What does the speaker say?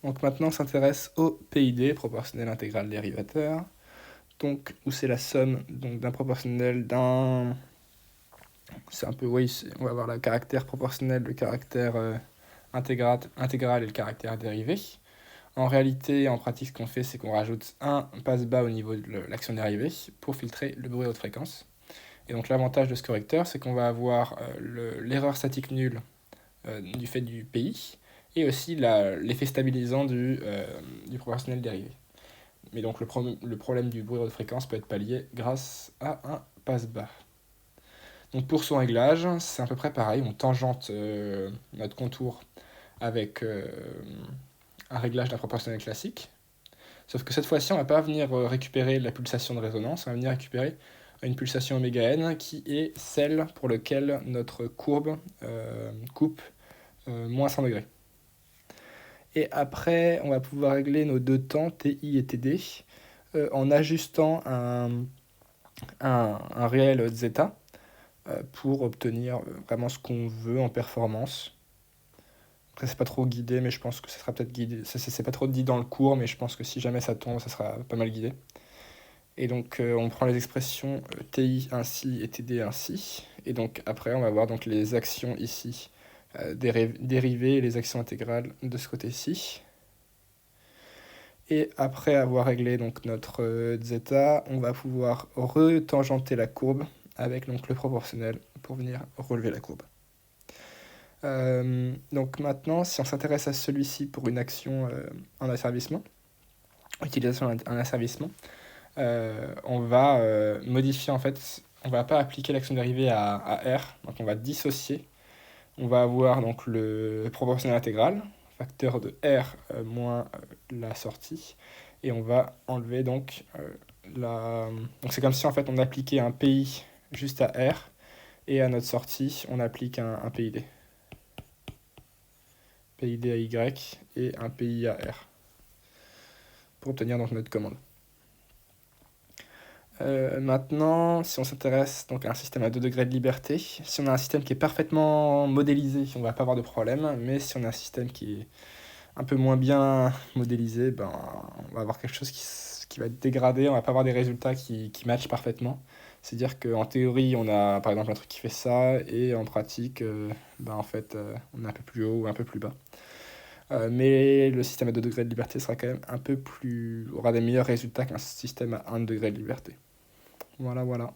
Donc maintenant, on s'intéresse au PID, proportionnel intégral dérivateur, donc où c'est la somme donc, d'un proportionnel d'un... C'est un peu, oui, on va avoir le caractère proportionnel, le caractère intégral et le caractère dérivé. En réalité, en pratique, ce qu'on fait, c'est qu'on rajoute un passe-bas au niveau de l'action dérivée pour filtrer le bruit à haute fréquence. Et donc l'avantage de ce correcteur, c'est qu'on va avoir l'erreur statique nulle du fait du PI, et aussi l'effet stabilisant du proportionnel dérivé. Mais donc le problème du bruit à haute fréquence peut être pallié grâce à un passe-bas. Donc pour son réglage, c'est à peu près pareil, on tangente notre contour avec un réglage d'un proportionnel classique, sauf que cette fois-ci, on ne va pas venir récupérer la pulsation de résonance, on va venir récupérer une pulsation oméga n qui est celle pour laquelle notre courbe coupe moins 100 degrés. Et après, on va pouvoir régler nos deux temps, TI et TD, en ajustant un réel zeta pour obtenir vraiment ce qu'on veut en performance. Après, c'est pas trop guidé, mais je pense que ça sera peut-être guidé. C'est pas trop dit dans le cours, mais je pense que si jamais ça tombe, ça sera pas mal guidé. Et donc, on prend les expressions TI ainsi et TD ainsi. Et donc, après, on va voir donc, les actions ici dérivées et les actions intégrales de ce côté-ci. Et après avoir réglé donc, notre zeta, on va pouvoir retangenter la courbe avec donc, le proportionnel pour venir relever la courbe. Donc maintenant, si on s'intéresse à celui-ci pour une action en asservissement, utilisation en asservissement, on va modifier en fait, on va pas appliquer l'action dérivée à R, donc on va dissocier. On va avoir donc le proportionnel intégral, facteur de R moins la sortie, et on va enlever donc Donc c'est comme si en fait on appliquait un PI juste à R, et à notre sortie on applique un PID. PID à Y et un PI à R pour obtenir donc notre commande. Maintenant, si on s'intéresse donc à un système à 2 degrés de liberté, si on a un système qui est parfaitement modélisé, on ne va pas avoir de problème, mais si on a un système qui est un peu moins bien modélisé, ben, on va avoir quelque chose qui va être dégradé, on va pas avoir des résultats qui matchent parfaitement. C'est-à-dire qu'en théorie, on a par exemple un truc qui fait ça, et en pratique, ben, en fait, on est un peu plus haut ou un peu plus bas. Mais le système à 2 degrés de liberté sera quand même aura des meilleurs résultats qu'un système à 1 degré de liberté. Voilà.